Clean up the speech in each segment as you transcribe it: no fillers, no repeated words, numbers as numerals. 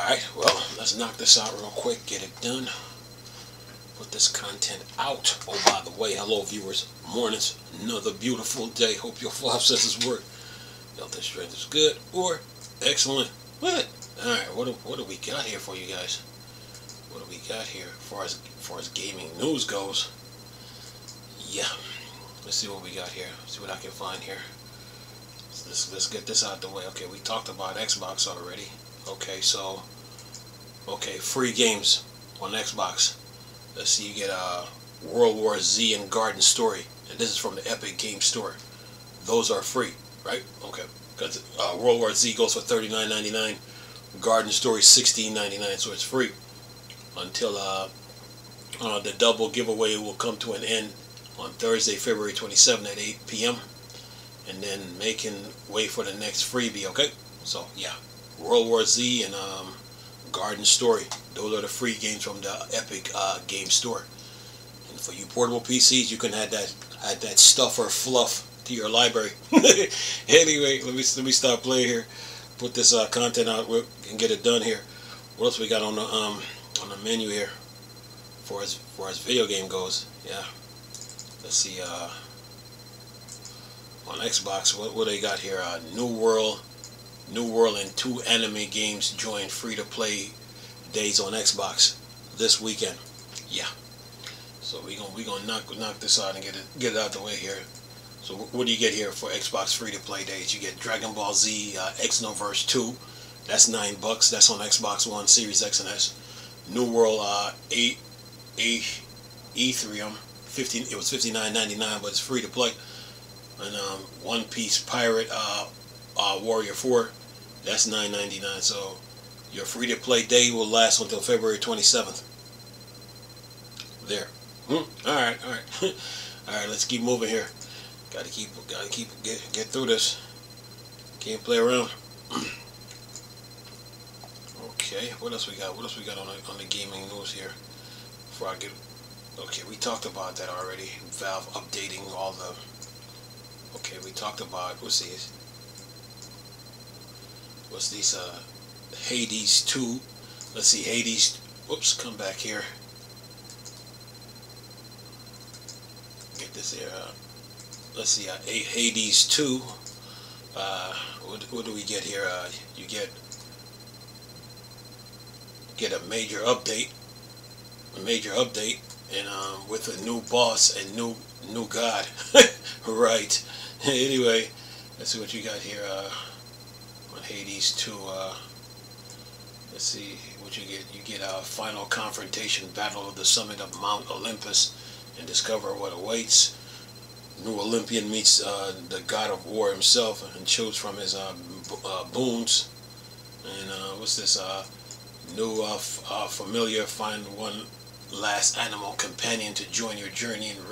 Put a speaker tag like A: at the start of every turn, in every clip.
A: Alright, well, let's knock this out real quick, get it done. Put this content out. Oh, by the way, hello viewers. Mornings, another beautiful day. Hope your 5 senses work. Health and strength is good or excellent. What? Alright, what do we got here for you guys? What do we got here as far as gaming news goes? Yeah. Let's see what we got here. See what I can find here. Let's get this out the way. Okay, we talked about Xbox already. Okay, so free games on Xbox. Let's see, you get World War Z and Garden Story, and this is from the Epic Game Store. Those are free, right? Okay, because World War Z goes for $39.99, Garden Story $16.99, so it's free until the double giveaway will come to an end on Thursday, February 27 at 8 p.m. and then making way for the next freebie. Okay, so yeah, World War Z and Garden Story. Those are the free games from the Epic Game Store. And for you portable PCs, you can add that stuff or fluff to your library. Anyway, let me stop playing here. Put this content out and get it done here. What else we got on the menu here? For as video game goes, yeah. Let's see. On Xbox, what they got here? New World and 2 anime games join free-to-play days on Xbox this weekend. Yeah. So we gonna knock this out and get it out the way here. So what do you get here for Xbox free-to-play days? You get Dragon Ball Z Xenoverse 2. That's $9. That's on Xbox One, Series X and S. New World Ethereum. It was $59.99, but it's free to play. And One Piece Pirate Warrior 4, that's $9.99. So your free to play day will last until February 27th. There. All right. All right. Let's keep moving here. Gotta get through this. Can't play around. Okay. What else we got? What else we got on the gaming news here? Before I get. Okay, we talked about that already. Valve updating all the. Okay, we talked about what's these Hades 2. Let's see, Hades. Whoops, come back here. Get this here. Let's see, Hades 2. What do we get here? You get a major update. And with a new boss and new god. Right. Anyway, let's see what you got here on Hades 2. Let's see what you get. You get a final confrontation, battle of the summit of Mount Olympus, and discover what awaits. New Olympian meets the god of war himself and choose from his boons. And what's this? New familiar, find one last animal companion to join your journey and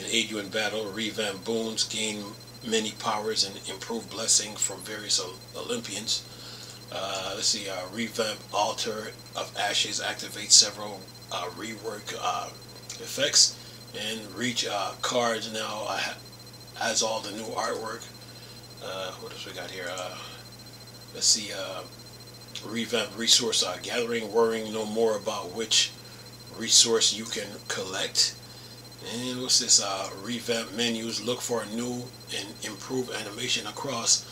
A: aid you in battle. Revamp boons, gain many powers, and improve blessing from various Olympians. Let's see, revamp altar of ashes, activate several rework effects, and reach cards now has all the new artwork. What else we got here? Let's see, revamp resource gathering, worrying no more about which resource you can collect. And what's this? Revamp menus, look for a new and improved animation across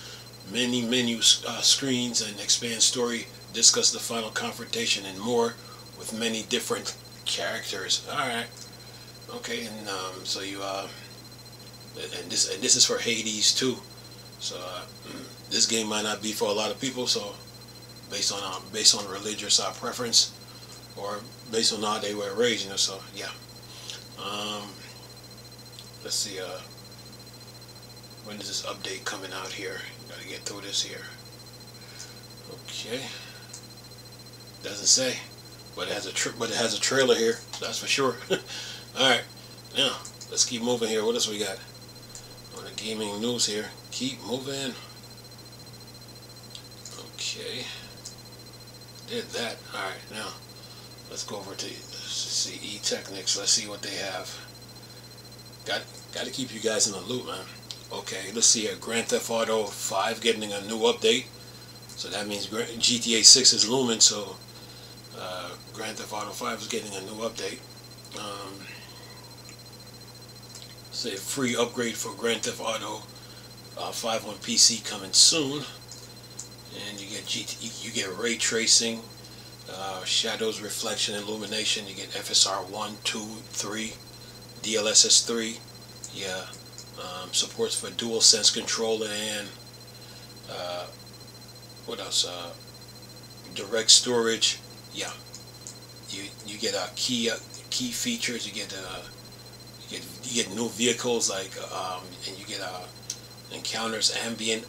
A: many menu screens, and expand story, discuss the final confrontation, and more with many different characters. Alright. Okay, and so you and this is for Hades 2. So this game might not be for a lot of people, so based on religious preference, or based on how they were raised, so yeah. Let's see, when is this update coming out here? Gotta get through this here. Okay. Doesn't say, but it has a trailer here, that's for sure. Alright, now let's keep moving here. What else we got on the gaming news here? Keep moving. Okay. Did that. Alright, now let's go over to see eTechnics. Let's see what they have. Got to keep you guys in the loop, man. Okay, let's see here. Grand Theft Auto 5 getting a new update. So that means GTA 6 is looming. So Grand Theft Auto 5 is getting a new update. Say a free upgrade for Grand Theft Auto 5 on PC coming soon, and you get ray tracing, shadows, reflection, illumination. You get FSR 1, 2, 3, DLSS 3. Yeah, supports for dual sense controller and what else? Direct storage. Yeah, you get key features. You get new vehicles like and you get encounters ambient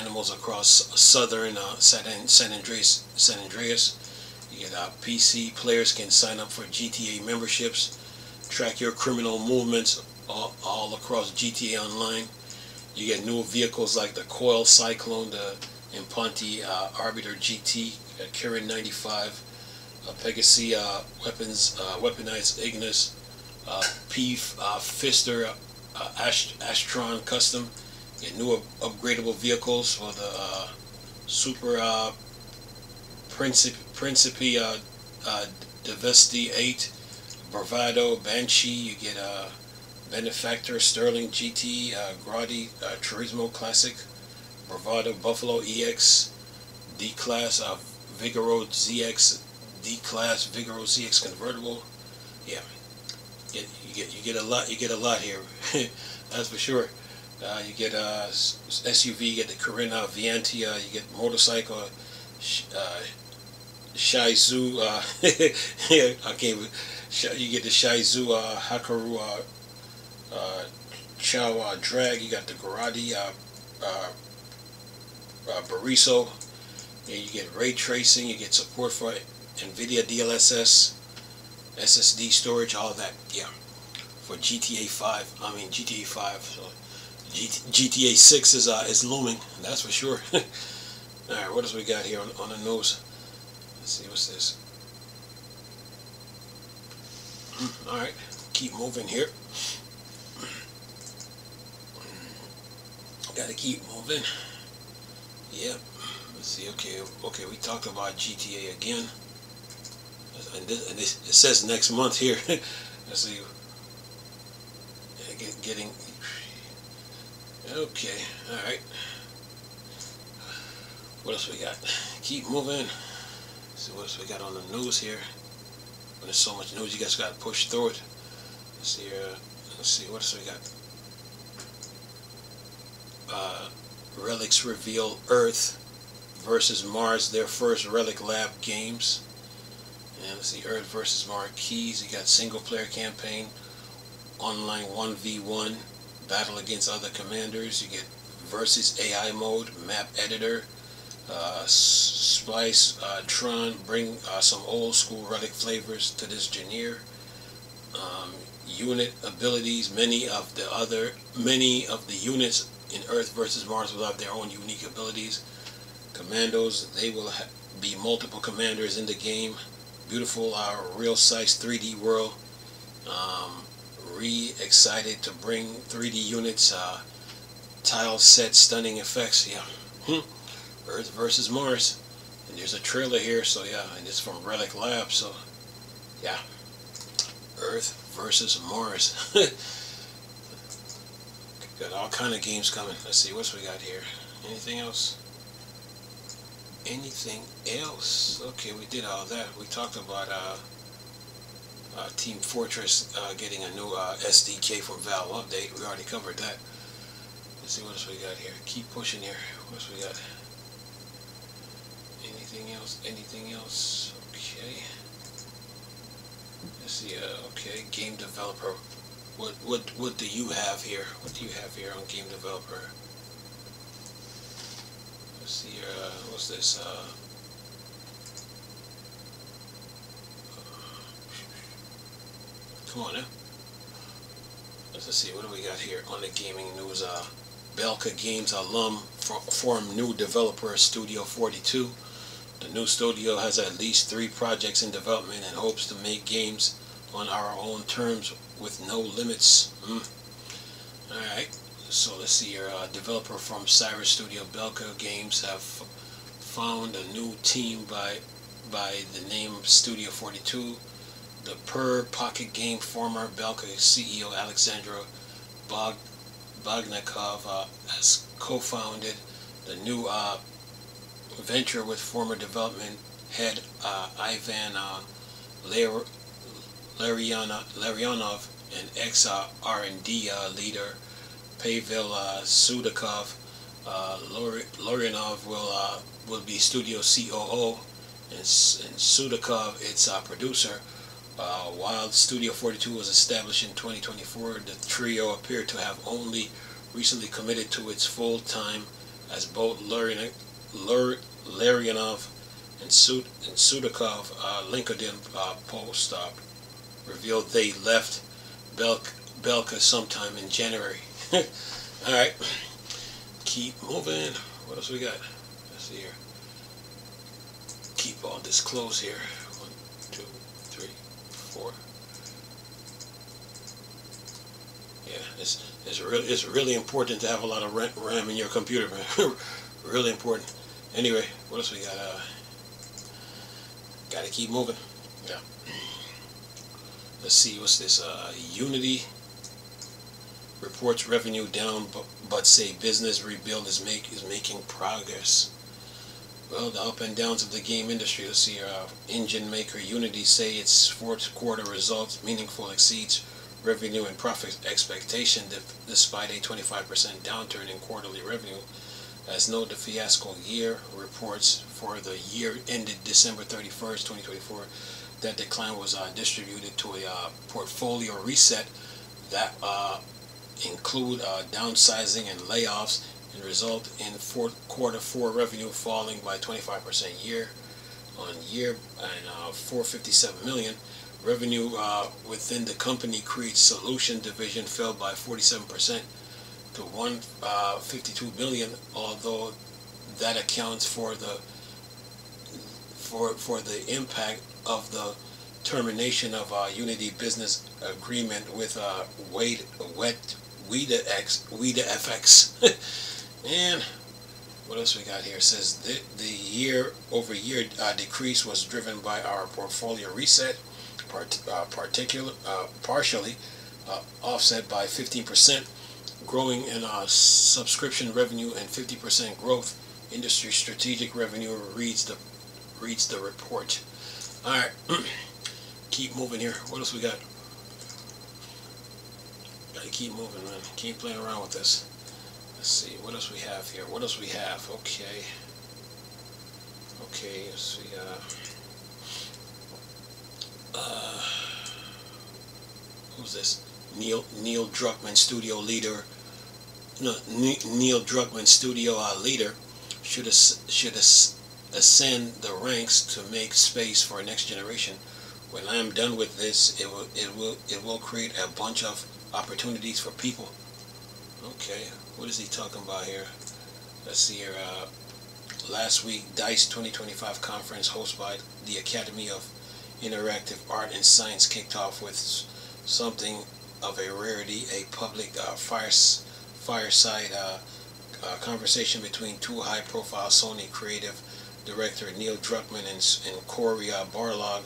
A: animals across southern San Andreas. You get PC players can sign up for GTA memberships, track your criminal movements all across GTA Online. You get new vehicles like the Coil Cyclone, the Imponti Arbiter GT, Kirin 95, Pegasus weaponized Ignis, Fister Astron Custom. Get new upgradable vehicles for the Super Principe Divesti 8, Bravado, Banshee. You get Benefactor, Sterling GT, Grotti, Turismo Classic, Bravado, Buffalo EX, D-Class, Vigoro ZX, D-Class, Vigoro ZX convertible. Yeah, you get a lot. You get a lot here. That's for sure. You get SUV. You get the Carina Viantia. You get motorcycle. Shizu. I can't. You get the Shizu Hakaru Chow Drag. You got the Grotti Bariso. Yeah, you get ray tracing. You get support for Nvidia DLSS, SSD storage, all that. Yeah, for GTA 5. I mean GTA 5. So GTA 6 is looming. That's for sure. All right, what else we got here on the news? Let's see, what's this? All right, keep moving here. Got to keep moving. Yep. Let's see. Okay. We talked about GTA again, and it says next month here. Let's see. Getting. Okay. All right. What else we got? Keep moving. See what else we got on the news here. When there's so much news, you guys got to push through it. Let's see. Let's see. What else we got? Relics reveal Earth versus Mars, their first Relic Lab games. And let's see, Earth versus Mars keys. You got single player campaign, online 1v1, battle against other commanders. You get versus AI mode, map editor, Splice, Tron. Bring some old school Relic flavors to this genre. Unit abilities. Many of the units in Earth versus Mars will have their own unique abilities. Commandos, they will be multiple commanders in the game. Beautiful, real size 3D world. Excited to bring 3D units, tile set, stunning effects. Yeah, Earth versus Mars, and there's a trailer here. So yeah, and it's from Relic Lab. So yeah, Earth versus Mars. Got all kind of games coming. Let's see what's we got here. Anything else? Anything else? Okay, we did all that. We talked about Team Fortress getting a new SDK from Valve update. We already covered that. Let's see what else we got here. Keep pushing here. What else we got? Anything else? Anything else? Okay. Let's see. Okay, game developer. What do you have here? What do you have here on game developer? Let's see. What's this? Come on now. Let's see. What do we got here on the gaming news? Belka Games alum form new developer Studio 42. The new studio has at least 3 projects in development and hopes to make games on our own terms with no limits. Alright, so let's see here. Developer from Cyrus Studio Belka Games have found a new team by the name Studio 42. The Per Pocket Game former Belka CEO Alexandra Bognikov has co-founded the new venture with former development head Ivan Larionov and ex-R&D leader Pavel Sudakov. Larionov will be studio COO, and Sudakov its producer. While Studio 42 was established in 2024, the trio appeared to have only recently committed to its full time, as both Larionov and Sudakov LinkedIn post revealed they left Belka sometime in January. Alright, keep moving. What else we got? Let's see here. Keep all this close here. 1, 2, 3, 4. Yeah, it's really important to have a lot of RAM in your computer, man. Really important. Anyway, what else we got? Gotta keep moving. Yeah. Let's see, what's this? Unity reports revenue down, but say business rebuild is making progress. Well, the up and downs of the game industry. Let's see, engine maker Unity say its fourth quarter results meaningfully exceeds revenue and profit expectation despite a 25% downturn in quarterly revenue. As noted, the fiasco year reports for the year ended December 31st, 2024, that decline was distributed to a portfolio reset that include downsizing and layoffs, and result in quarter four revenue falling by 25% year on year and 457 million. Revenue within the company Create Solution division fell by 47% to 152 million, although that accounts for the impact of the termination of Unity business agreement with WedaFX. And what else we got here? It says the year-over-year decrease was driven by our portfolio reset, partially offset by 15% growing in subscription revenue and 50% growth industry strategic revenue reads the report. All right, keep moving here. What else we got? Gotta keep moving, man. Keep playing around with this. Let's see, what else we have here? What else we have? Okay, let's see. Who's this? Neil Druckmann, studio leader. No, Neil Druckmann, studio leader, should ascend the ranks to make space for next generation. When I'm done with this, it will create a bunch of opportunities for people. Okay, what is he talking about here? Let's see here. Last week, DICE 2025 conference hosted by the Academy of Interactive Art and Science kicked off with something of a rarity, a public fireside conversation between two high-profile Sony creative director Neil Druckmann and Cory Barlog,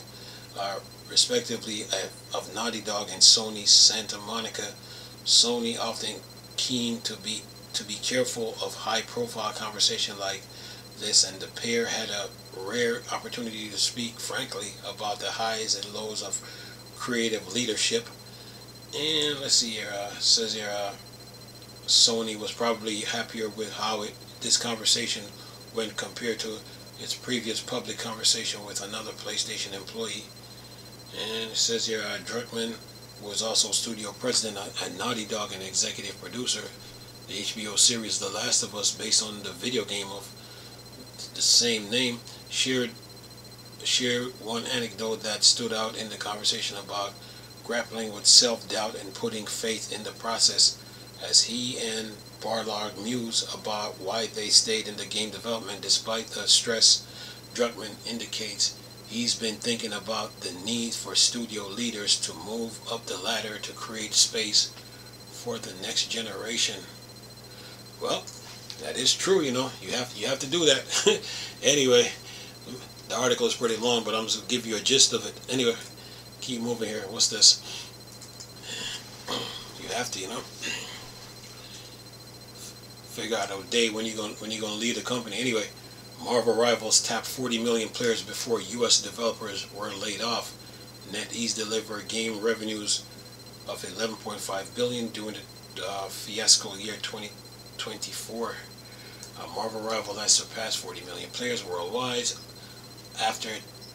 A: respectively, of Naughty Dog and Sony's Santa Monica. Sony often keen to be careful of high-profile conversation like this, and the pair had a rare opportunity to speak frankly about the highs and lows of creative leadership. And let's see here, it says here, Sony was probably happier with how this conversation went compared to its previous public conversation with another PlayStation employee. And it says here, Druckmann was also studio president at Naughty Dog and executive producer. The HBO series The Last of Us, based on the video game of the same name, shared one anecdote that stood out in the conversation about grappling with self-doubt and putting faith in the process, as he and Barlog muse about why they stayed in the game development despite the stress. Druckmann indicates he's been thinking about the need for studio leaders to move up the ladder to create space for the next generation. Well, That is true, you know. You have to do that. Anyway, the article is pretty long, but I'm just gonna give you a gist of it. Anyway, keep moving here. What's this? You have to, you know, figure out a day when you're gonna leave the company. Anyway, Marvel Rivals tapped 40 million players before U.S. developers were laid off. NetEase delivered game revenues of 11.5 billion during the fiasco year 2024. Marvel Rival has surpassed 40 million players worldwide after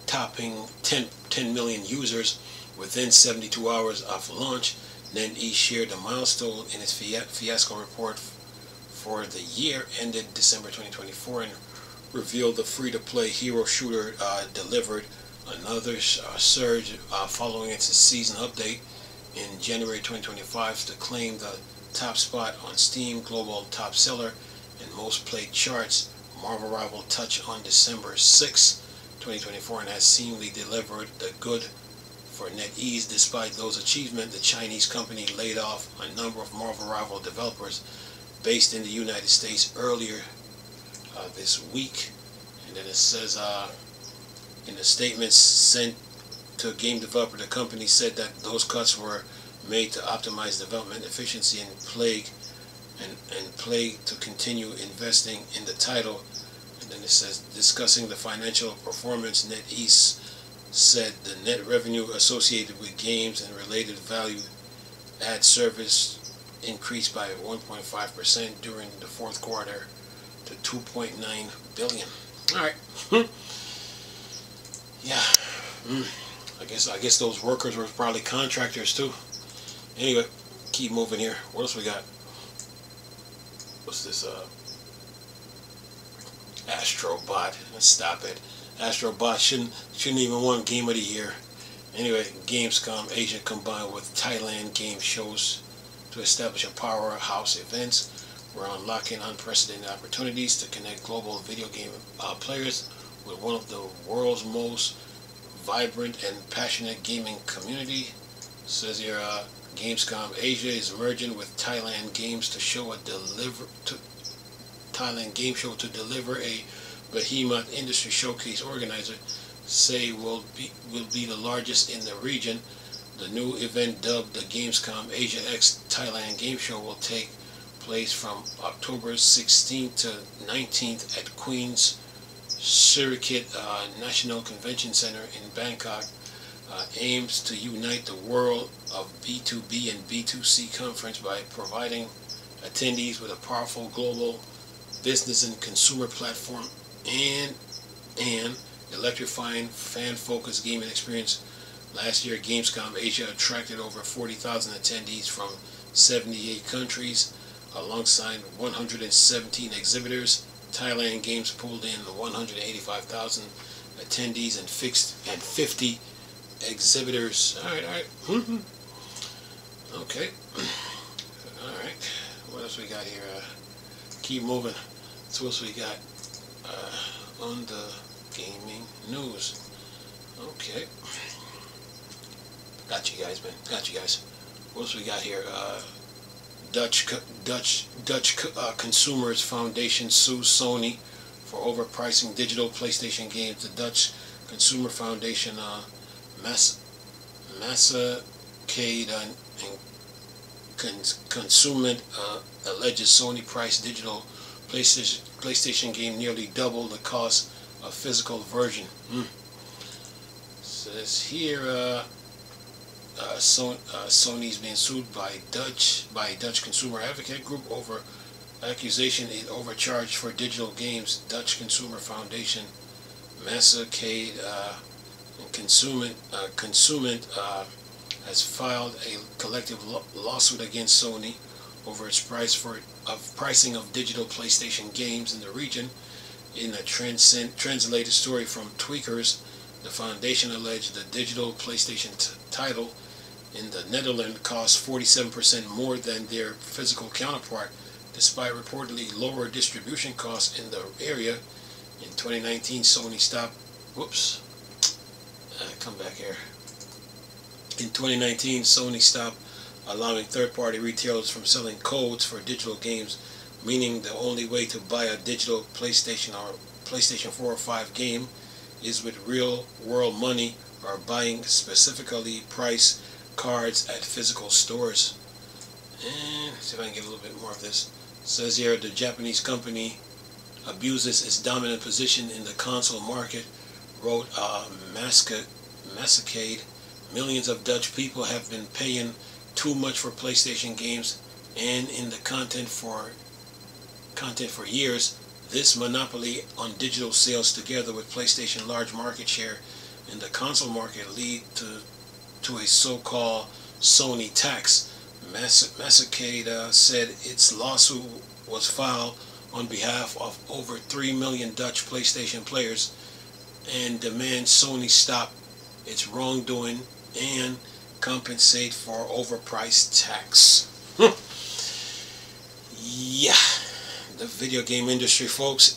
A: topping 10 million users within 72 hours of launch. NetEase shared the milestone in its fiasco report for the year ended December 2024 and revealed the free-to-play hero shooter delivered another surge following its season update in January 2025 to claim the top spot on Steam global top seller and most played charts. Marvel Rival touched on December 6, 2024 and has seemingly delivered the good for NetEase. Despite those achievements, the Chinese company laid off a number of Marvel Rival developers based in the United States earlier this week. And then it says in the statements sent to a game developer, the company said that those cuts were made to optimize development efficiency and plague to continue investing in the title. And then it says, discussing the financial performance, NetEase said the net revenue associated with games and related value add service increased by 1.5% during the fourth quarter to 2.9 billion. All right. Yeah. I guess those workers were probably contractors too. Anyway, keep moving here. What else we got? What's this? Astrobot. Stop it. Astrobot shouldn't even won Game of the Year. Anyway, Gamescom Asia combined with Thailand game shows to establish a powerhouse events. We're unlocking unprecedented opportunities to connect global video game players with one of the world's most vibrant and passionate gaming community. It says here, Gamescom Asia is merging with Thailand Games to Thailand Game Show to deliver a behemoth industry showcase. Organizer say will be the largest in the region. The new event, dubbed the Gamescom Asia X Thailand Game Show, will take place from October 16th to 19th at Queen's Circuit National Convention Center in Bangkok. Aims to unite the world of B2B and B2C conference by providing attendees with a powerful global business and consumer platform and an electrifying fan-focused gaming experience. Last year, Gamescom Asia attracted over 40,000 attendees from 78 countries, alongside 117 exhibitors. Thailand Games pulled in 185,000 attendees and 50 exhibitors. All right. Okay. All right. What else we got here? Keep moving. So what else we got on the gaming news? Okay. Got you guys, man. Got you guys. What else we got here? Dutch Consumers Foundation sues Sony for overpricing digital PlayStation games. The Dutch Consumer Foundation, Massacade and Consument alleges Sony priced digital PlayStation game nearly double the cost of physical version. Says here, Sony's being sued by Dutch consumer advocate group over accusation it overcharged for digital games. Dutch Consumer Foundation, Massacade and Consument has filed a collective lawsuit against Sony over its pricing of digital PlayStation games in the region. In a translated story from Tweakers, the foundation alleged the digital PlayStation title in the Netherlands cost 47% more than their physical counterpart, despite reportedly lower distribution costs in the area. In 2019, Sony stopped. Come back here. In 2019, Sony stopped allowing third-party retailers from selling codes for digital games meaning the only way to buy a digital PlayStation or PlayStation 4 or 5 game is with real world money or buying specifically priced cards at physical stores. And let's see if I can get a little bit more of this. It says here the Japanese company abuses its dominant position in the console market, wrote Masacade. Millions of Dutch people have been paying too much for PlayStation games and in the content for years. This monopoly on digital sales, together with PlayStation's large market share in the console market, lead to a so-called Sony tax. Masacade said its lawsuit was filed on behalf of over 3 million Dutch PlayStation players and demands Sony stop its wrongdoing and compensate for overpriced tax. Yeah, the video game industry, folks.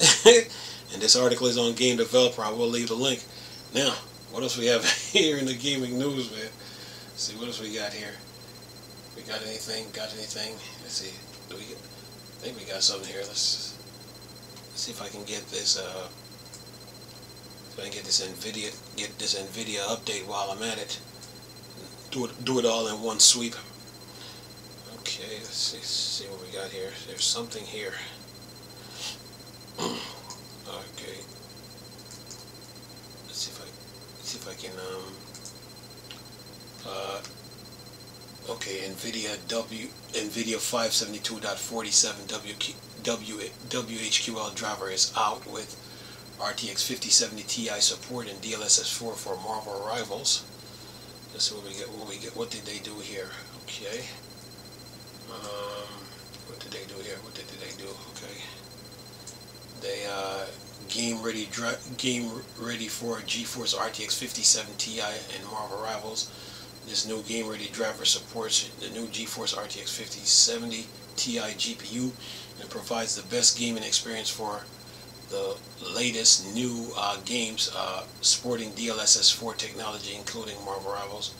A: And this article is on Game Developer. I will leave the link. Now, what else we have here in the gaming news, man? Let's see, what else we got here? We got anything? Let's see. I think we got something here. Let's see if I can get this. If I can get this Nvidia update while I'm at it. Do it all in one sweep. Okay, let's see what we got here. There's something here. Okay. Let's see if I can okay, Nvidia 572.47 WHQL driver is out with RTX 5070 Ti support and DLSS 4 for Marvel Rivals. Let's see what we get. What did they do here? Okay. What did they do here? Okay. They game ready for Geforce RTX 5070 Ti and Marvel Rivals. This new game ready driver supports the new Geforce RTX 5070 Ti GPU and provides the best gaming experience for the latest new games sporting DLSS 4 technology, including Marvel Rivals.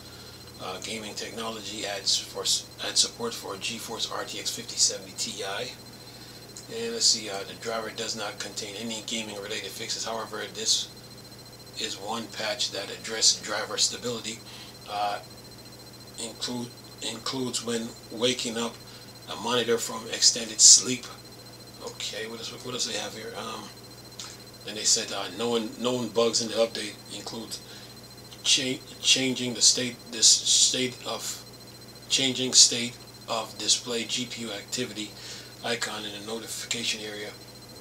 A: Gaming technology adds support for Geforce RTX 5070 Ti. And let's see, the driver does not contain any gaming related fixes. However, this is one patch that addresses driver stability. Includes when waking up, a monitor from extended sleep. Okay, what else they have here? Then they said known bugs in the update include changing state of display GPU activity icon in the notification area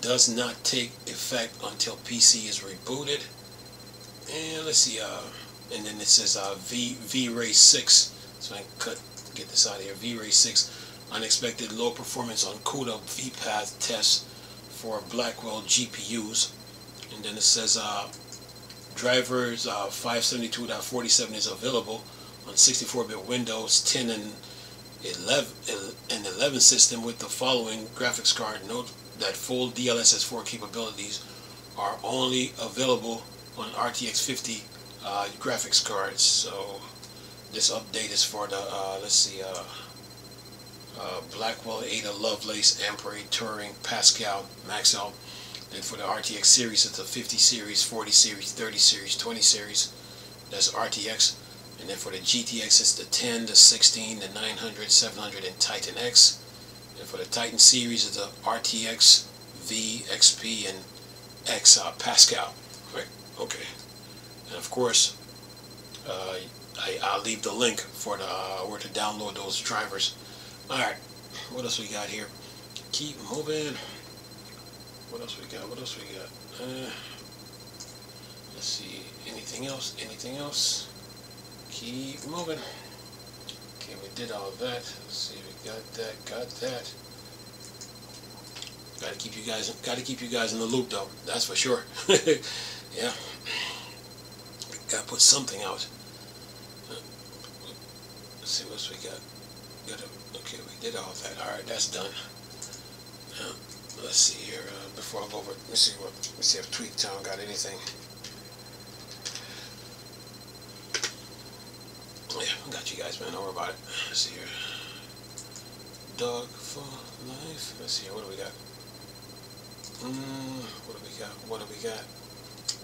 A: does not take effect until PC is rebooted. And let's see, and then it says V-Ray 6. So I can get this out of here. V-Ray 6, unexpected low performance on CUDA VPath tests for Blackwell GPUs. And then it says drivers 572.47 is available on 64-bit Windows 10 and 11 system with the following graphics card. Note that full DLSS 4 capabilities are only available on RTX 50 graphics cards. So this update is for the Blackwell, Ada, Lovelace, Ampere, Turing, Pascal, Maxwell. Then for the RTX series, it's the 50 series, 40 series, 30 series, 20 series. That's RTX. And then for the GTX, it's the 10, the 16, the 900, 700, and Titan X. And for the Titan series, it's the RTX, V, XP, and X Pascal. Right? Okay. And of course, I'll leave the link for where to download those drivers. All right. What else we got here? Keep moving. What else we got? Let's see. Anything else? Keep moving. Okay, we did all of that. Let's see. We got that. Gotta keep you guys in the loop, though. That's for sure. Yeah. Gotta put something out. Let's see what else we got. Okay, we did all that. All right, that's done. Now, let's see here. Before I go over, let me see if TweetTown got anything. Yeah, I got you guys, man. Don't worry about it. Let's see here. Dog for life. Let's see. What do we got? What do we got? What do we got?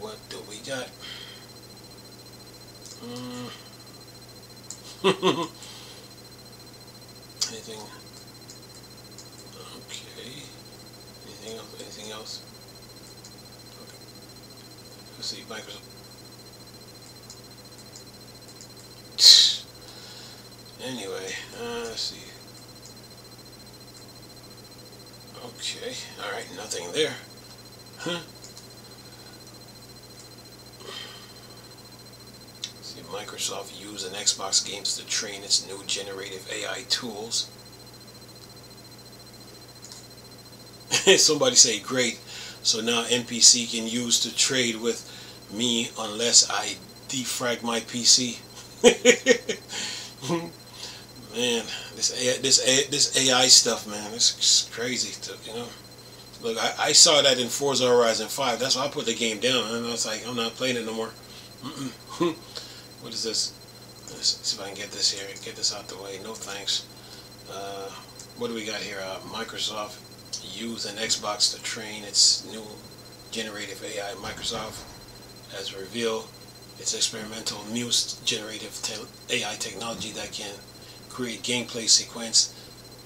A: What do we got? Anything? Okay. Anything else? Anything else? Okay. Let's see. Microsoft. Anyway, let's see. Okay. All right. Nothing there. Huh? See, Microsoft used an Xbox games to train its new generative AI tools. Somebody say great. So now NPC can use to trade with me unless I defrag my PC. Man, this AI stuff, man, it's crazy. You know, look, I saw that in Forza Horizon 5. That's why I put the game down. And I was like, I'm not playing it no more. What is this? Let's see if I can get this here. Get this out the way. No thanks. What do we got here? Microsoft used an Xbox to train its new generative AI. Microsoft has revealed its experimental Muse generative AI technology that can create gameplay sequence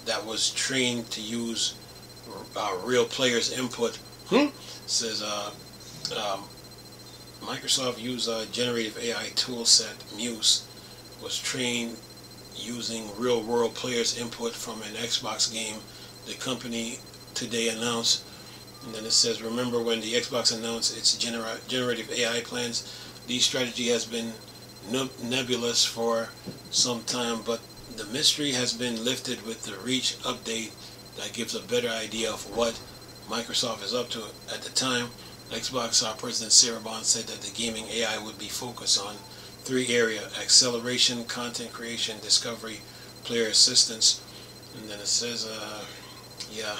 A: that was trained to use real players' input. Says Microsoft used a generative AI toolset. Muse was trained using real-world players' input from an Xbox game. The company today announced, and then it says, remember when the Xbox announced its generative AI plans? This strategy has been nebulous for some time, but the mystery has been lifted with the Reach update that gives a better idea of what Microsoft is up to. At the time, Xbox President Sarah Bond said that the gaming AI would be focused on 3 areas: acceleration, content creation, discovery, player assistance. And then it says, yeah,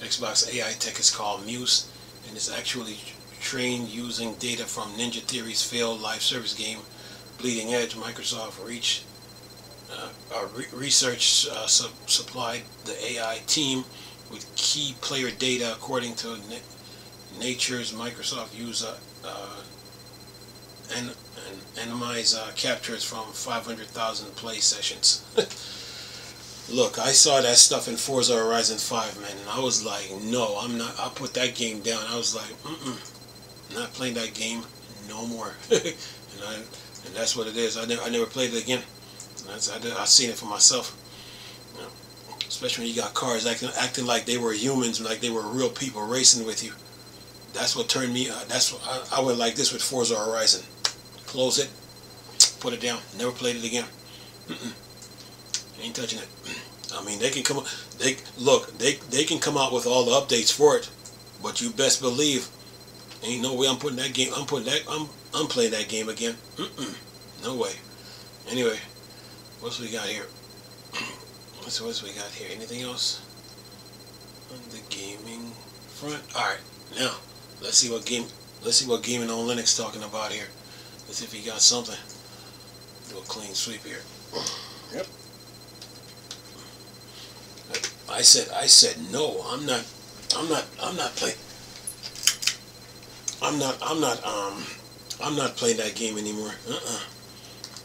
A: Xbox AI tech is called Muse, and it's actually trained using data from Ninja Theory's failed live service game, Bleeding Edge. Microsoft research supplied the AI team with key player data. According to Nature's, Microsoft used anonymized captures from 500,000 play sessions. Look, I saw that stuff in Forza Horizon 5, man, and I was like, no, I'm not. I put that game down. I was like, not playing that game no more. and that's what it is. I never played it again. I seen it for myself. You know, especially when you got cars acting like they were humans, like they were real people racing with you. That's what turned me. That's what I went like this with Forza Horizon. Close it, put it down. Never played it again. Ain't touching it. I mean, they can come. They can come out with all the updates for it, but you best believe, ain't no way I'm putting that game. I'm playing that game again. No way. Anyway, what's we got here? What's we got here? Anything else on the gaming front? All right, now let's see what gaming on Linux talking about here. Let's see if he got something. Do a clean sweep here. Yep. I said no. I'm not playing. I'm not playing that game anymore.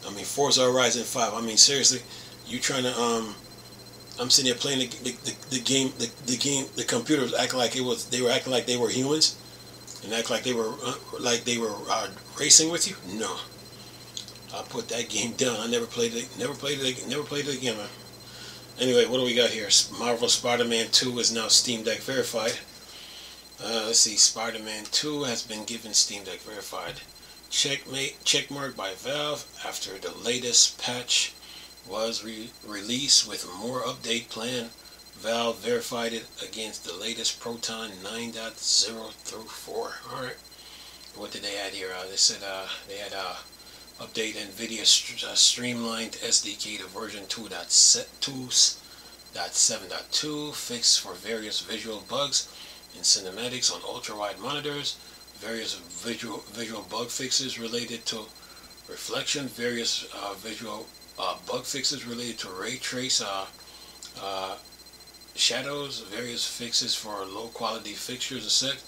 A: I mean, Forza Horizon 5. I mean, seriously, you trying to I'm sitting here playing the game. The computers act like they were acting like they were humans, and act like they were racing with you. No, I put that game down. I never played it. Never played it again, man. Anyway, what do we got here? Marvel Spider-Man 2 is now Steam Deck verified. Let's see. Spider-Man 2 has been given Steam Deck verified checkmark by Valve after the latest patch was released with more update plan. Valve verified it against the latest Proton 9.0 through 4. Alright. What did they add here? They said they had update Nvidia streamlined SDK to version 2.7.2, fix for various visual bugs in cinematics on ultra-wide monitors, various visual bug fixes related to reflection, various visual bug fixes related to ray trace Uh, shadows, various fixes for low quality fixtures are set.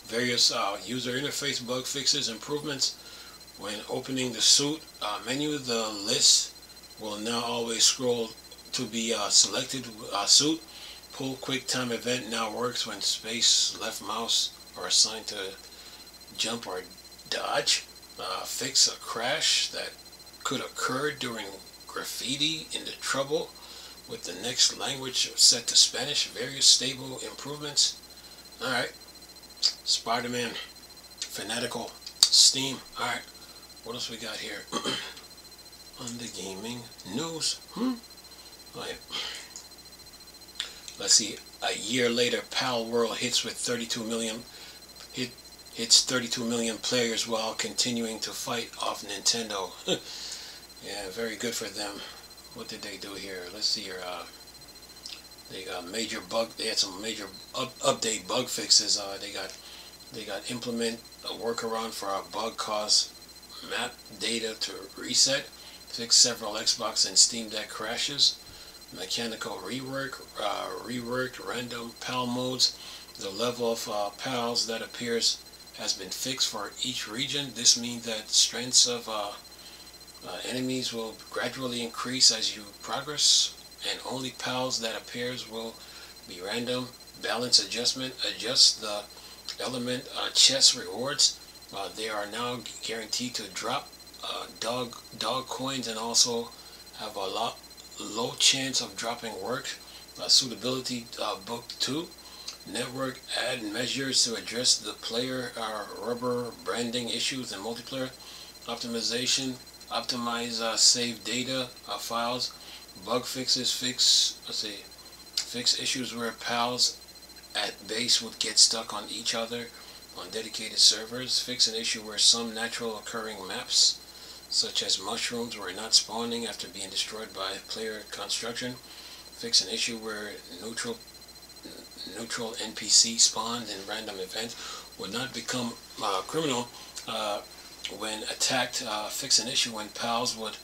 A: Various user interface bug fixes, improvements. When opening the suit menu, the list will now always scroll to be selected suit. Pull quick time event now works when space left mouse are assigned to jump or dodge. Fix a crash that could occur during graffiti in the trouble with the next language set to Spanish. Various stable improvements. Alright. Spider-Man. Fanatical. Steam. Alright. What else we got here? On the gaming news. Oh, yeah. Let's see. A year later, Pal World hits with 32 million. Hits 32 million players while continuing to fight off Nintendo. Yeah, very good for them. What did they do here? Let's see here. They got major bug. They had some major update bug fixes. They got implement a workaround for a bug cause map data to reset. Fix several Xbox and Steam Deck crashes. Mechanical reworked random PAL modes. The level of PALs that appears has been fixed for each region. This means that strengths of enemies will gradually increase as you progress, and only PALs that appears will be random. Balance adjustment. Adjust the element chest rewards. They are now guaranteed to drop dog coins and also have a low chance of dropping work. Suitability book 2. Network add measures to address the player rubber branding issues in multiplayer. Optimization. Optimize save data files. Bug fixes. Fix issues where pals at base would get stuck on each other on dedicated servers. Fix an issue where some natural occurring maps such as mushrooms were not spawning after being destroyed by player construction. Fix an issue where neutral NPC spawned in random events would not become criminal when attacked. Fix an issue when pals would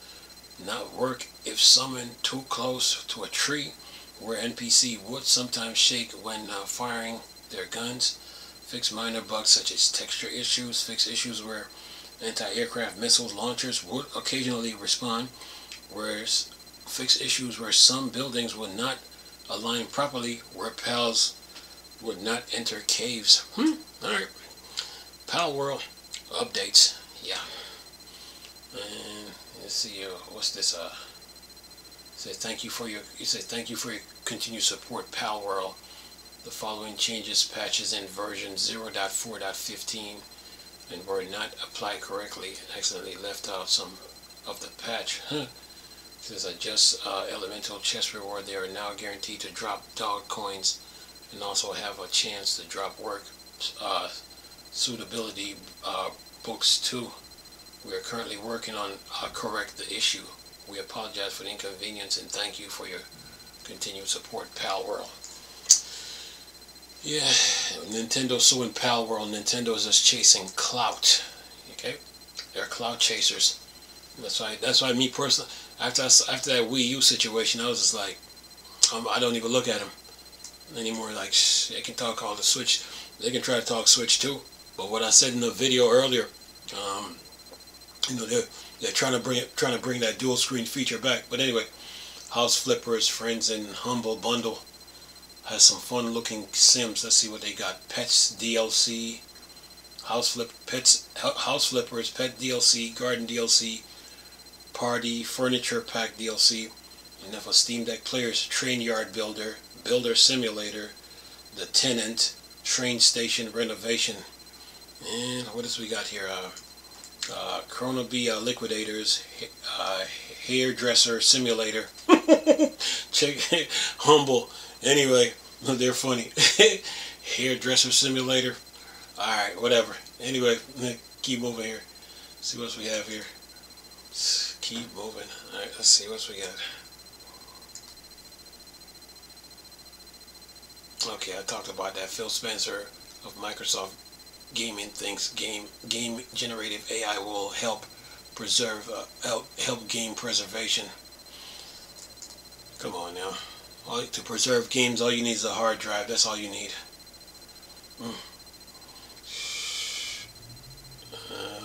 A: not work if summoned too close to a tree, where NPC would sometimes shake when firing their guns. Fix minor bugs such as texture issues. Fix issues where anti-aircraft missiles launchers would occasionally respawn. Whereas fix issues where some buildings would not align properly, where pals would not enter caves. Alright. Pal World updates. Yeah. And let's see, what's this? Says thank you for your. You say thank you for your continued support, Pal World. The following changes, patches in version 0.4.15, and were not applied correctly, and accidentally left out some of the patch. It says adjust elemental chest reward. They are now guaranteed to drop dog coins, and also have a chance to drop work. Suitability books 2. We are currently working on correct the issue. We apologize for the inconvenience and thank you for your continued support, Pal World. Yeah, Nintendo suing Pal World. Nintendo is just chasing clout. Okay, they're clout chasers. That's why me personally, after that Wii U situation, I was just like, I don't even look at them anymore. Like, they can talk all the Switch. They can try to talk Switch too. But what I said in the video earlier, they're trying to bring that dual screen feature back. But anyway, House Flippers, Friends, and Humble Bundle has some fun looking Sims. Let's see what they got. Pets DLC, House Flippers, Pet DLC, Garden DLC, Party Furniture Pack DLC, and for Steam Deck players, Train Yard Builder, Builder Simulator, The Tenant, Train Station Renovation, and what else we got here? Chrono Bee Liquidators, Hairdresser Simulator. Check Humble. Anyway, they're funny. Hairdresser Simulator. Alright, whatever. Anyway, keep moving here. See what we have here. Keep moving. Alright, let's see what we got. Okay, I talked about that. Phil Spencer of Microsoft Gaming thinks game generative AI will help preserve help game preservation. Come on now. To preserve games, all you need is a hard drive. That's all you need.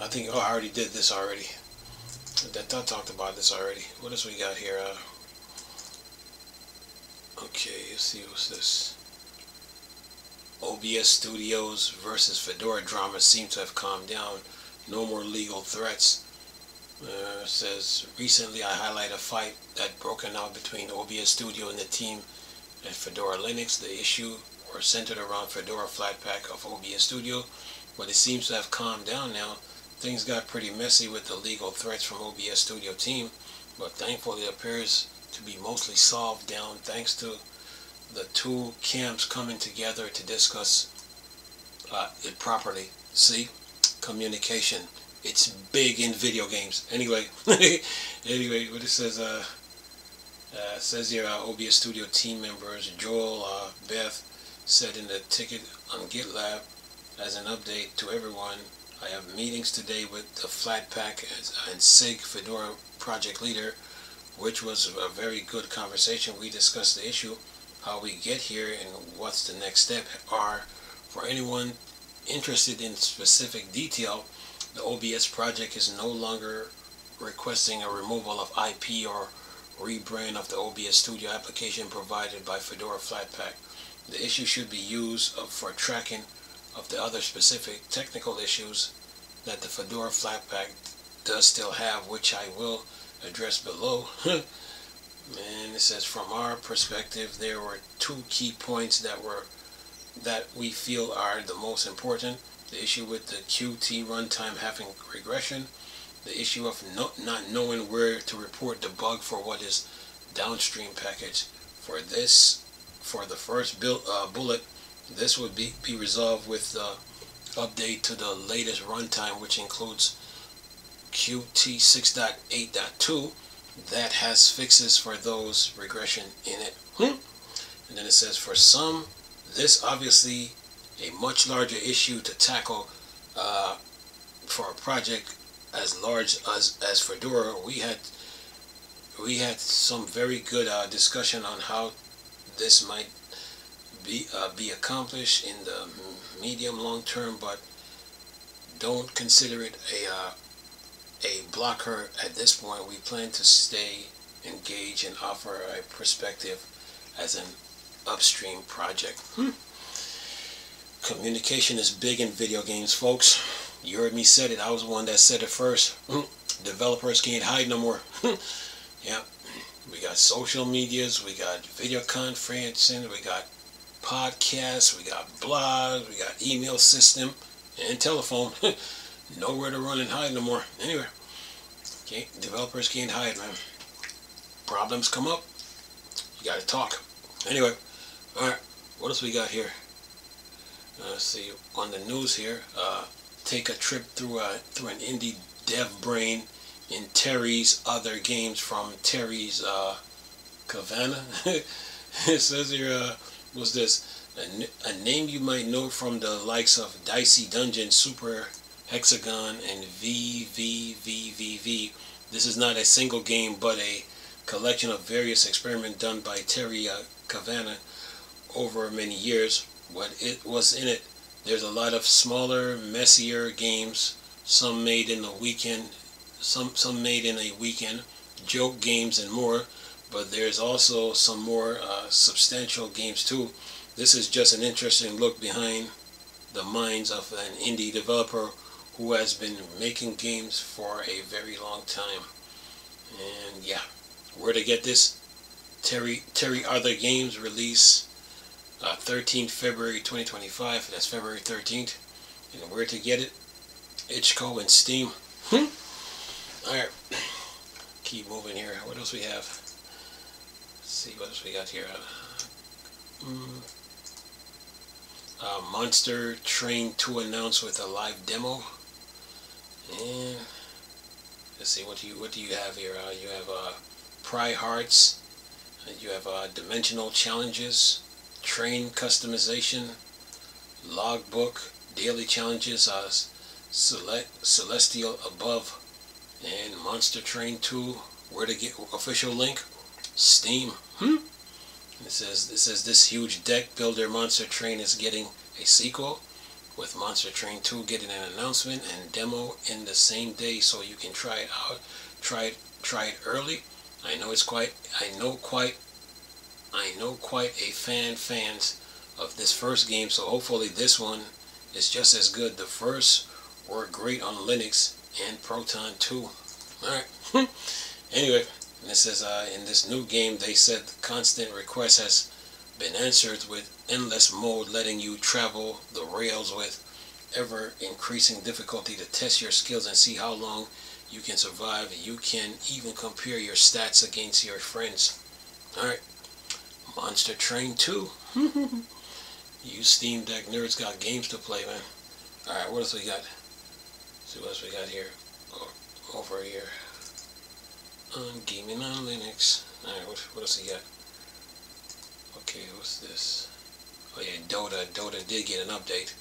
A: I think, I already did this already. I talked about this already. What else we got here? Okay, let's see, what's this? OBS Studios versus Fedora drama seem to have calmed down. No more legal threats. It says, recently I highlight a fight that broken out between OBS Studio and the team at Fedora Linux. The issue were centered around Fedora Flatpak of OBS Studio, but it seems to have calmed down now. Things got pretty messy with the legal threats from OBS Studio team, but thankfully it appears to be mostly solved down thanks to the two camps coming together to discuss it properly. See? Communication. It's big in video games. Anyway, anyway, what it says here, OBS Studio team members Joel, Beth said in the ticket on GitLab, as an update to everyone, I have meetings today with the Flatpak and SIG Fedora project leader, which was a very good conversation. We discussed the issue, how we get here, and what's the next step are. For anyone interested in specific detail, the OBS project is no longer requesting a removal of IP or rebrand of the OBS Studio application provided by Fedora Flatpak. The issue should be used for tracking of the other specific technical issues that the Fedora Flatpak does still have, which I will address below. And it says, from our perspective, there were two key points that we feel are the most important. The issue with the Qt runtime having regression, the issue of not knowing where to report the bug for what is downstream package. For the first bullet, this would be resolved with the update to the latest runtime, which includes Qt 6.8.2 that has fixes for those regression in it. And then it says, for some, this obviously a much larger issue to tackle for a project as large as Fedora. We had some very good discussion on how this might be accomplished in the medium long term, but don't consider it a blocker at this point. We plan to stay engaged and offer a perspective as an upstream project. Communication is big in video games, folks. You heard me said it. I was the one that said it first. Developers can't hide no more. Yeah, we got social medias, we got video conferencing, we got podcasts, we got blogs, we got email system and telephone. Nowhere to run and hide no more. Anyway, developers can't hide, man. Problems come up, you gotta talk. Anyway, alright, what else we got here? Let's see, on the news here, take a trip through an indie dev brain in Terry's other games from Terry's Cavana. It says here, what's this? A name you might know from the likes of Dicey Dungeon, Super Hexagon, and VVVVV. This is not a single game, but a collection of various experiments done by Terry Cavana over many years. What it was in it, there's a lot of smaller, messier games, some made in a weekend, some made in a weekend, joke games and more, but there's also some more substantial games too. This is just an interesting look behind the minds of an indie developer who has been making games for a very long time. And yeah, where to get this? Terry Other Games release 13th February 2025. That's February 13th. And where to get it? Itch.co and Steam. Alright, keep moving here. What else we have? Let's see what else we got here. Monster Train 2 announced with a live demo. And let's see, what do you have here? You have Pry Hearts. You have dimensional challenges, train customization, logbook, daily challenges, Celestial Above, and Monster Train 2. Where to get official link? Steam. It says this huge deck builder Monster Train is getting a sequel, with Monster Train 2 getting an announcement and demo in the same day, so you can try it out. Try it early. I know quite a fans of this first game, so hopefully this one is just as good. The first were great on Linux and Proton too. Alright. Anyway, this says in this new game they said the constant request has been answered with endless mode, letting you travel the rails with ever increasing difficulty to test your skills and see how long you can survive. You can even compare your stats against your friends. Alright. Monster Train 2. You Steam Deck nerds got games to play, man. Alright, what else we got? Let's see what else we got here. Over here. On Gaming on Linux. Alright, what else we got? Okay, what's this? Oh yeah, Dota did get an update.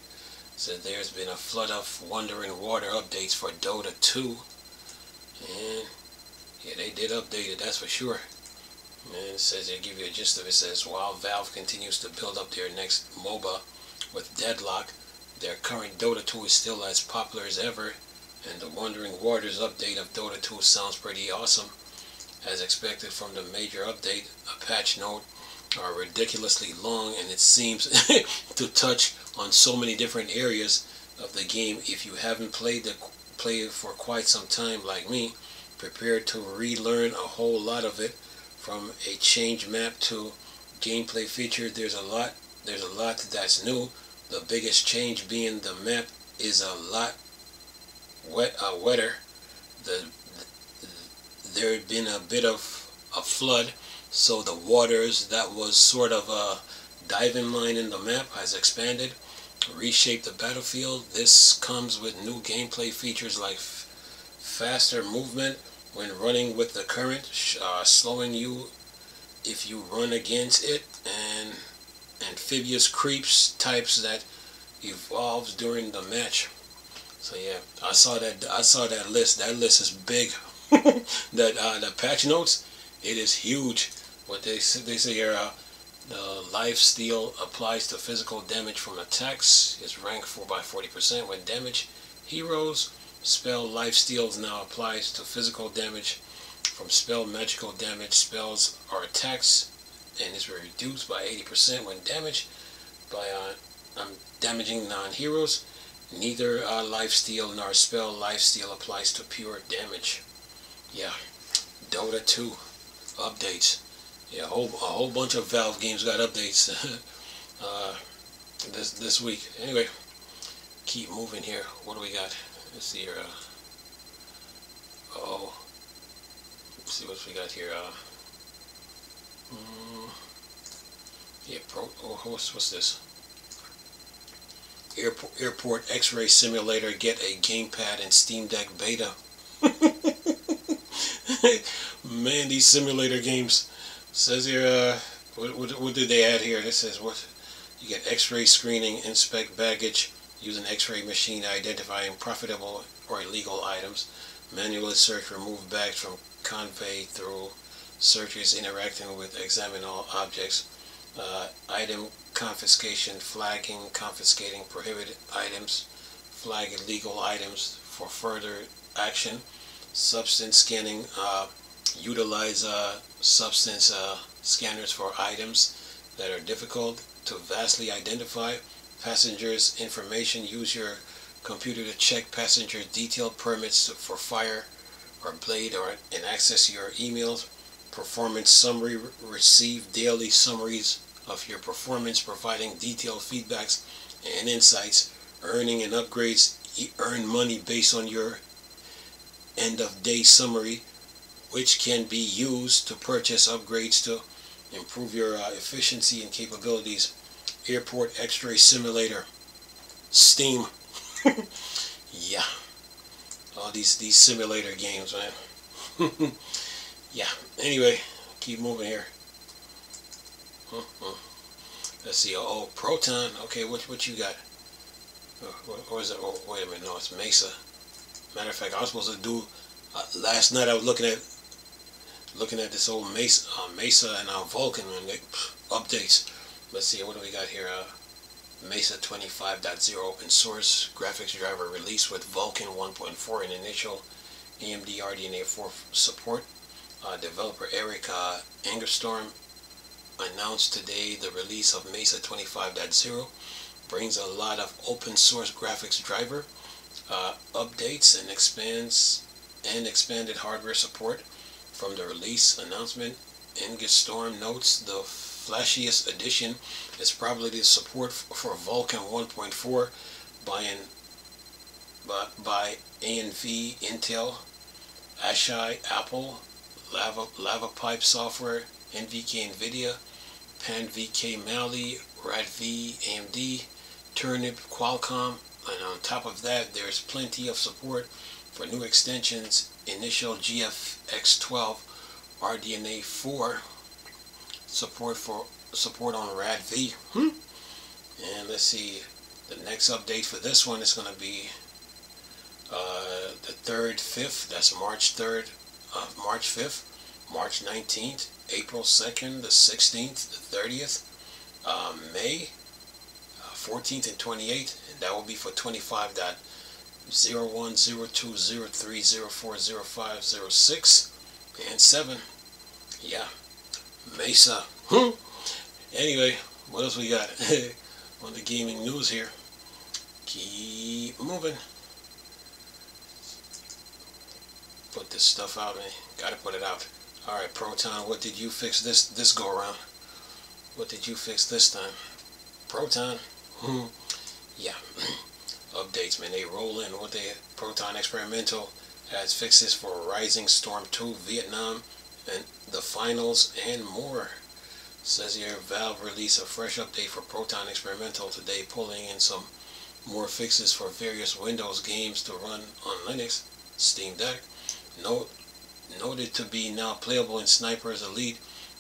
A: So there's been a flood of Wonder in Water updates for Dota 2. And yeah, they did update it, that's for sure. And it says, they give you a gist of it. It says, while Valve continues to build up their next MOBA with Deadlock, their current Dota 2 is still as popular as ever, and the Wandering Waters update of Dota 2 sounds pretty awesome. As expected from the major update, a patch note are ridiculously long, and it seems to touch on so many different areas of the game. If you haven't played it for quite some time like me, prepare to relearn a whole lot of it. From a change map to gameplay feature, there's a lot that's new. The biggest change being the map is a lot wetter. There had been a bit of a flood, so the waters that was sort of a diving line in the map has expanded, reshaped the battlefield. This comes with new gameplay features like faster movement when running with the current, slowing you if you run against it, and amphibious creeps types that evolves during the match. So yeah, I saw that list. That list is big. The patch notes, it is huge. What they say here, the life steal applies to physical damage from attacks. Is ranked 4 by 40% when damage. Heroes spell life steals now applies to physical damage from spell magical damage. Spells or attacks and is reduced by 80% when damaged by damaging non-heroes. Neither life steal nor spell life steal applies to pure damage. Yeah, Dota 2 updates. Yeah, a whole bunch of Valve games got updates this week. Anyway, keep moving here. What do we got? Let's see here. Let's see what we got here. Yeah, what's this? Airport X-ray simulator. Get a gamepad and Steam Deck beta. Man, these simulator games. Says here, what did they add here? This says what? You get X-ray screening, inspect baggage using X-ray machine, identifying profitable or illegal items, manually search, remove bags from convey through searches, interacting with examine all objects, item confiscation, flagging, confiscating prohibited items, flag illegal items for further action, substance scanning, utilize substance scanners for items that are difficult to vastly identify, passengers information, use your computer to check passenger detailed permits for fire or blade and access your emails, performance summary, receive daily summaries of your performance, providing detailed feedbacks and insights, earning and upgrades, earn money based on your end of day summary, which can be used to purchase upgrades to improve your efficiency and capabilities. Airport X-ray simulator, Steam. Yeah, all these simulator games, man. Yeah, anyway, keep moving here. Let's see. Oh, Proton. Okay, what you got? Or is it? Oh, wait a minute. No, it's Mesa. Matter of fact, I was supposed to do last night. I was looking at looking at this old Mesa and Vulkan and updates. Let's see, what do we got here? Mesa 25.0 open source graphics driver released with Vulkan 1.4 and initial AMD RDNA 4 support. Developer Eric Angerstorm announced today the release of Mesa 25.0 brings a lot of open source graphics driver updates and expanded hardware support. From the release announcement, Angerstorm notes the flashiest addition is probably the support for Vulkan 1.4 by ANV, Intel, Ashai, Apple, Lava Pipe Software, NVK Nvidia, PanVK Mali, RadV AMD, Turnip Qualcomm, and on top of that there's plenty of support for new extensions, initial GFX12 RDNA 4 support on RadV. And let's see, the next update for this one is going to be the 3rd, 5th, that's March 3rd, March 5th, March 19th, April 2nd, the 16th, the 30th, May 14th and 28th, and that will be for 25.010203040506 and 7. Yeah, Mesa. Anyway, what else we got on the gaming news here? Keep moving. Put this stuff out, man. Gotta put it out. Alright, Proton, what did you fix this go around? What did you fix this time? Proton? Yeah. Updates, man. They roll in what they Proton Experimental has fixes for Rising Storm 2, Vietnam, and the finals, and more. Says here, Valve released a fresh update for Proton Experimental today, pulling in some more fixes for various Windows games to run on Linux, Steam Deck. Noted to be now playable in Sniper's Elite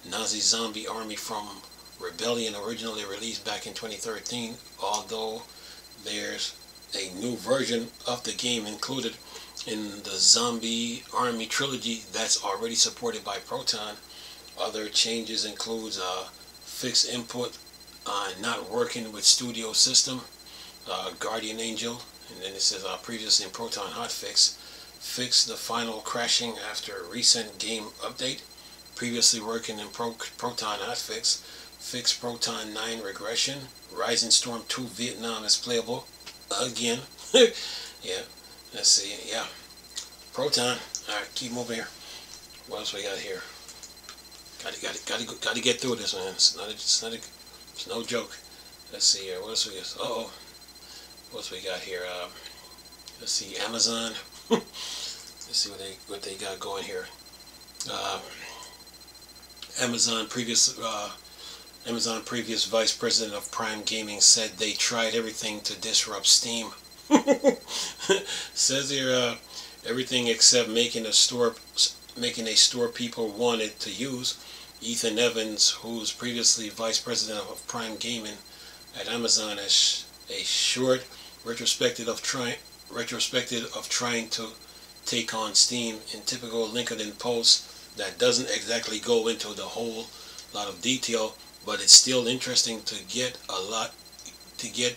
A: Nazi Zombie Army from Rebellion, originally released back in 2013, although there's a new version of the game included in the Zombie Army trilogy that's already supported by Proton. Other changes includes fixed input not working with Studio System, Guardian Angel, and then it says previously in Proton hotfix, fix the final crashing after a recent game update. Previously working in Proton hotfix, fix Proton 9 regression. Rising Storm 2 Vietnam is playable again. Yeah, let's see. Yeah, Proton. All right, keep moving here. What else we got here? Got to get through this, man. It's no joke. Let's see here. What else we got? What else we got here? Let's see. Amazon. Let's see what they got going here. Amazon previous vice president of Prime Gaming said they tried everything to disrupt Steam. Says here everything except making a store people wanted to use. Ethan Evans, who's previously vice president of Prime Gaming at Amazon, has a short retrospective of trying to take on Steam in typical LinkedIn posts that doesn't exactly go into the whole lot of detail, but it's still interesting to get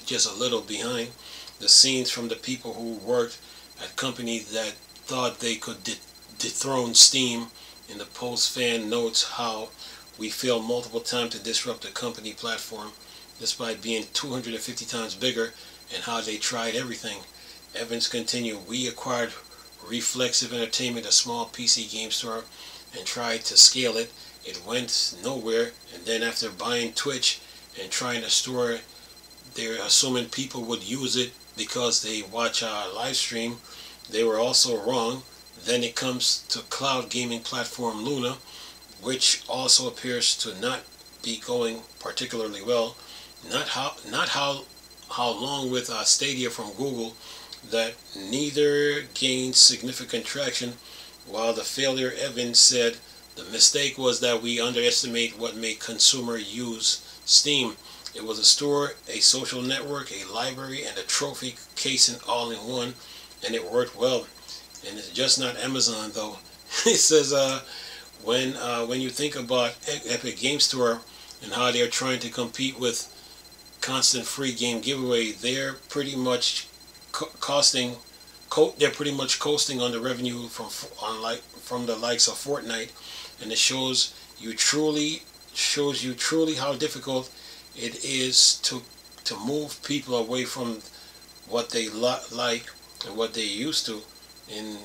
A: just a little behind the scenes from the people who worked at companies that thought they could dethrone Steam. In the post, fan notes how we failed multiple times to disrupt the company platform despite being 250 times bigger, and how they tried everything. Evans continued, we acquired Reflexive Entertainment, a small PC game store, and tried to scale it. It went nowhere, and then after buying Twitch and trying to store, they're assuming people would use it because they watch our live stream. They were also wrong. Then it comes to cloud gaming platform Luna, which also appears to not be going particularly well. Not how long with Stadia from Google, that neither gained significant traction. While the failure, Evans said, the mistake was that we underestimate what made consumer use Steam. It was a store, a social network, a library, and a trophy casing all in one, and it worked well. And it's just not Amazon though. It says when you think about Epic Game Store and how they're trying to compete with constant free game giveaway, they're pretty much they're pretty much coasting on the revenue from the likes of Fortnite, and it shows you truly how difficult it is to move people away from what they like and what they used to. In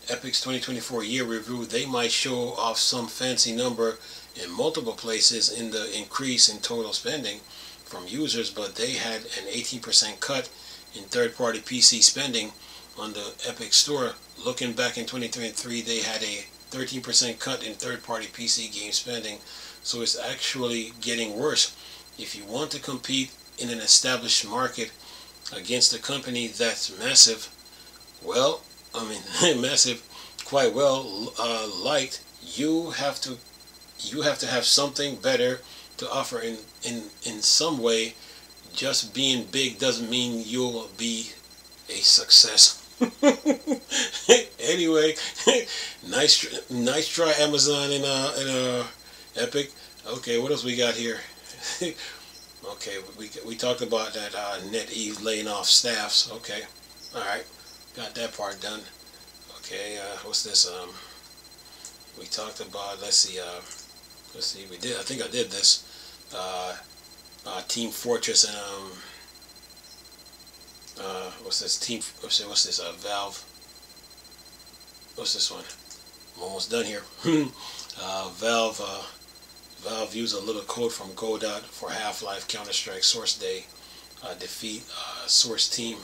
A: Epic's 2024 year review, they might show off some fancy number in multiple places in the increase in total spending from users, but they had an 18% cut in third-party PC spending on the Epic Store. Looking back in 2023, they had a 13% cut in third-party PC game spending, so it's actually getting worse. If you want to compete in an established market against a company that's massive, well, I mean, massive, quite well liked, you have to have something better to offer in some way. Just being big doesn't mean you'll be a success. Anyway, nice try, Amazon and Epic. Okay, what else we got here? Okay, we talked about that NetEase laying off staffs. Okay, all right, got that part done. Okay, what's this? We talked about. Let's see. We did. I think I did this. Team Fortress and what's this? What's this? Valve. What's this one? I'm almost done here. Valve used a little code from Godot for Half-Life Counter-Strike Source Day. Defeat Source Team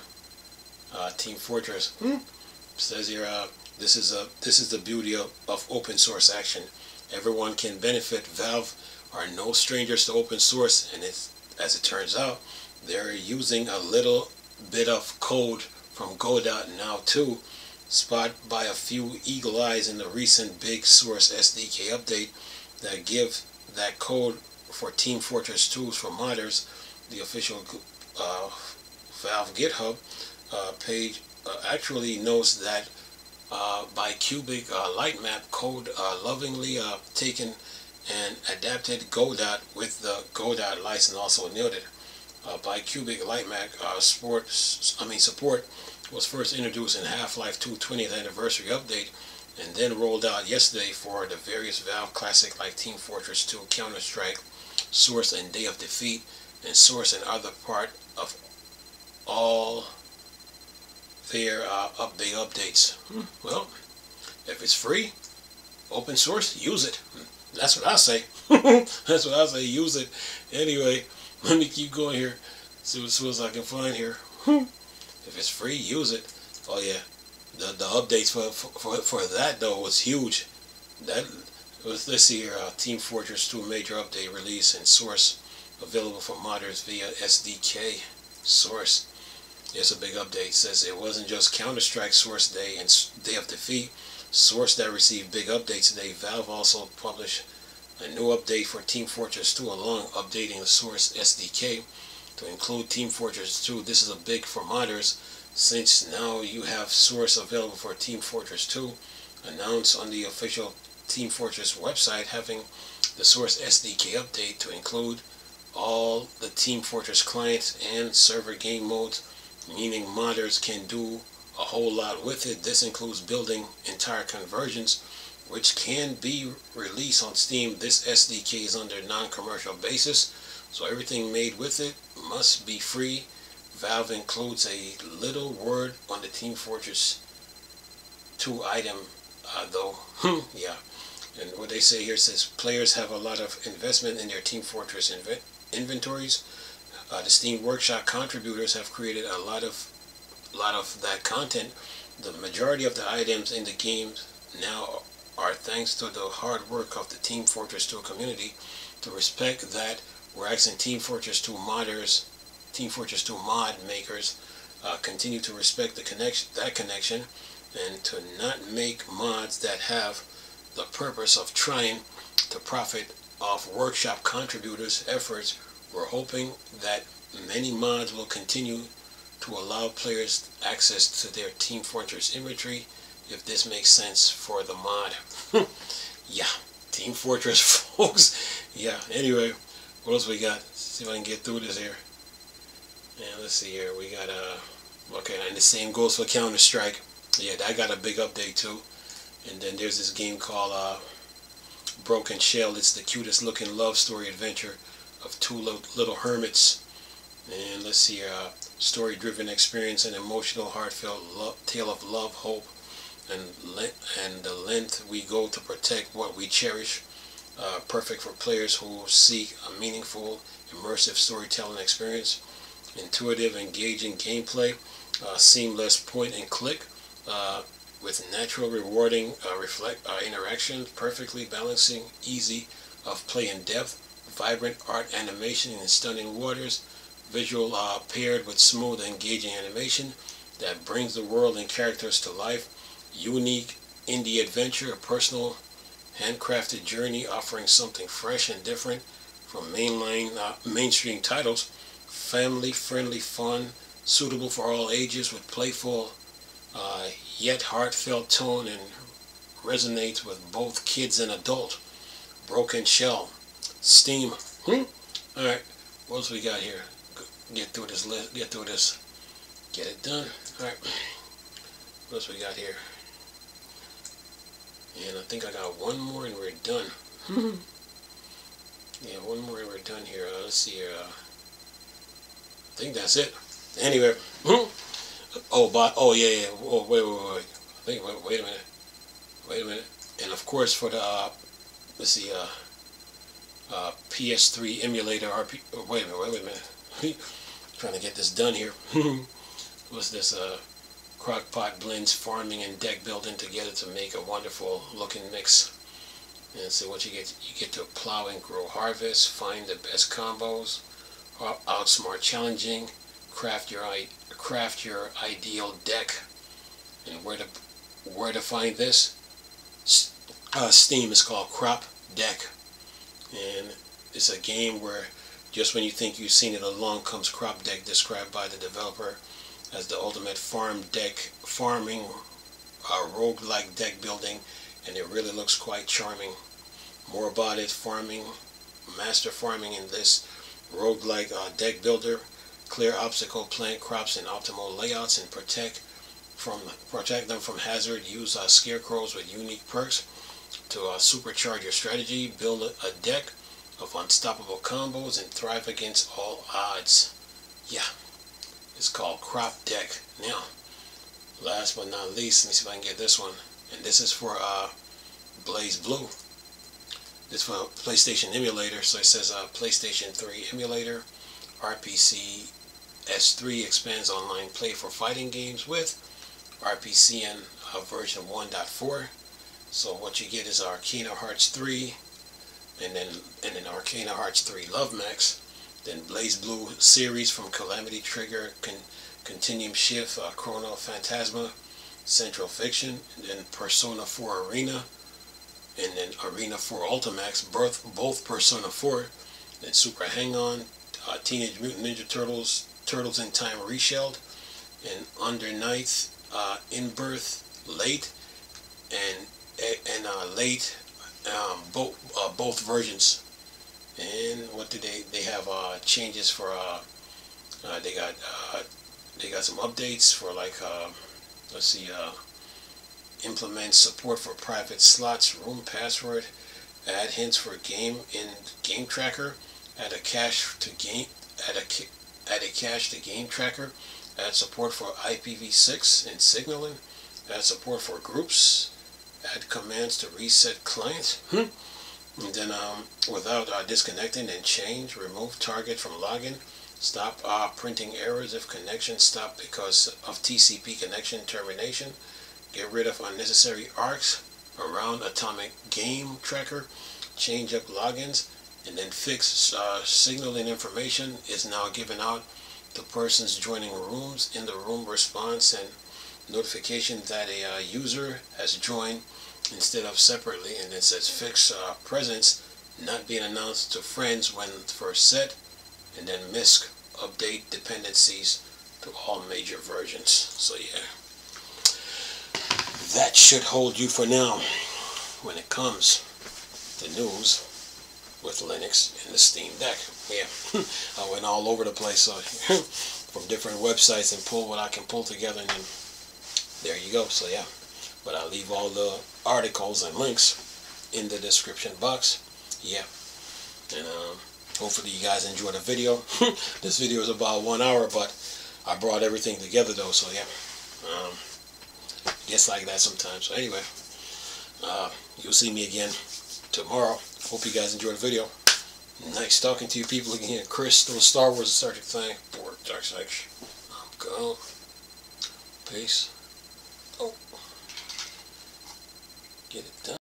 A: Fortress. Says here, this is the beauty of open source action. Everyone can benefit. Valve are no strangers to open source, and as it turns out, they're using a little bit of code from Godot now too, spotted by a few eagle eyes in the recent Big Source SDK update that give that code for Team Fortress 2s for modders. The official Valve GitHub page actually notes that by Cubic Lightmap code lovingly taken and adapted Godot with the Godot license also noted. By Cubic Lightmap support was first introduced in Half-Life 2 20th anniversary update, and then rolled out yesterday for the various Valve classic like Team Fortress 2, Counter-Strike, Source and Day of Defeat, and Source and other part of all their big updates. Well, if it's free, open source, use it. That's what I say. That's what I say, use it. Anyway, let me keep going here. See what I can find here. If it's free, use it. Oh yeah, the updates for that though was huge. That was, let's see here, Team Fortress 2 major update release and Source available for modders via SDK. Source. It's a big update. It says it wasn't just Counter-Strike Source Day and Day of Defeat. Source that received big updates today. Valve also published a new update for Team Fortress 2 along updating the Source SDK to include Team Fortress 2. This is a big for modders since now you have Source available for Team Fortress 2. Announced on the official Team Fortress website, having the Source SDK update to include all the Team Fortress clients and server game modes, meaning modders can do a whole lot with it. This includes building entire conversions, which can be released on Steam. This SDK is under non-commercial basis, so everything made with it must be free. Valve includes a little word on the Team Fortress 2 item, though. Yeah, and what they say here says players have a lot of investment in their Team Fortress inventories. The Steam Workshop contributors have created a lot of that content. The majority of the items in the game now are thanks to the hard work of the Team Fortress 2 community. To respect that, we're asking Team Fortress 2 modders, Team Fortress 2 mod makers, continue to respect that connection, and to not make mods that have the purpose of trying to profit off Workshop contributors' efforts. We're hoping that many mods will continue to allow players access to their Team Fortress inventory if this makes sense for the mod. Yeah, Team Fortress, folks. Yeah, anyway, what else we got? Let's see if I can get through this here. And let's see here. We got, okay, and the same goes for Counter-Strike. Yeah, that got a big update too. And then there's this game called Broken Shell. It's the cutest looking love story adventure of two little hermits. And let's see here. Story-driven experience and emotional, heartfelt tale of love, hope, and the length we go to protect what we cherish. Perfect for players who seek a meaningful, immersive storytelling experience. Intuitive, engaging gameplay, seamless point and click, with natural, rewarding interactions, perfectly balancing easy of play and depth, vibrant art animation in stunning waters, visual paired with smooth, engaging animation that brings the world and characters to life. Unique indie adventure, a personal, handcrafted journey offering something fresh and different from mainstream titles. Family-friendly fun, suitable for all ages, with playful yet heartfelt tone, and resonates with both kids and adults. Broken Shell, Steam. Alright, what else we got here? Get through this list, get it done. Alright, what else we got here? And I think I got one more and we're done. Yeah, one more and we're done here. Let's see here. I think that's it. Anyway. Oh yeah. Oh, wait a minute. And of course for the let's see, PS3 emulator wait a minute. Trying to get this done here. What's this? Crockpot blends farming and deck building together to make a wonderful looking mix. And so what you get to plow and grow, harvest, find the best combos, outsmart challenging, craft your ideal deck. And where to find this? Steam is called Crop Deck, and it's a game where just when you think you've seen it, along comes Crop Deck, described by the developer as the ultimate farming roguelike deck building, and it really looks quite charming. More about it: master farming in this roguelike deck builder, clear obstacle, plant crops in optimal layouts, and protect them from hazard. Use scarecrows with unique perks to supercharge your strategy. Build a deck of unstoppable combos and thrive against all odds. Yeah, it's called Crop Deck. Now, last but not least, let me see if I can get this one. And this is for Blaze Blue. This is for PlayStation emulator. So it says PlayStation 3 emulator, RPC S3 expands online play for fighting games with RPCN version 1.4. So what you get is Arcana Hearts 3, and then Arcana Hearts 3 Love Max, then Blaze Blue series from Calamity Trigger, Continuum Shift, Chrono Phantasma, Central Fiction, and then Persona 4 Arena, and then Arena 4 Ultimax, both Persona 4, then Super Hang-On, Teenage Mutant Ninja Turtles, Turtles in Time Reshelled, and Under Night, In Birth, Late, and Late, both versions. And what do they have changes for they got some updates for, like, let's see, implement support for private slots, room password, add hints for game tracker, add a cache to game tracker, add support for IPv6 and signaling, add support for groups, add commands to reset client, and then without disconnecting, and change, remove target from login, stop printing errors if connection stopped because of TCP connection termination, get rid of unnecessary arcs around atomic game tracker, change up logins, and then fix signaling information is now given out to persons joining rooms in the room response, and notification that a user has joined instead of separately, and it says fix presence not being announced to friends when first set, and then MISC update dependencies to all major versions. So yeah, that should hold you for now when it comes the news with Linux and the Steam Deck. Yeah, I went all over the place, so from different websites and pull what I can pull together, and then there you go. So yeah, but I'll leave all the articles and links in the description box. Yeah, and hopefully you guys enjoyed the video. This video is about 1 hour, but I brought everything together though, so yeah, gets like that sometimes. So anyway, you'll see me again tomorrow. Hope you guys enjoyed the video. Nice talking to you people again. Chris, those Star Wars subject thing. Board dark section. I'm gone. Peace. Oh. Get it done.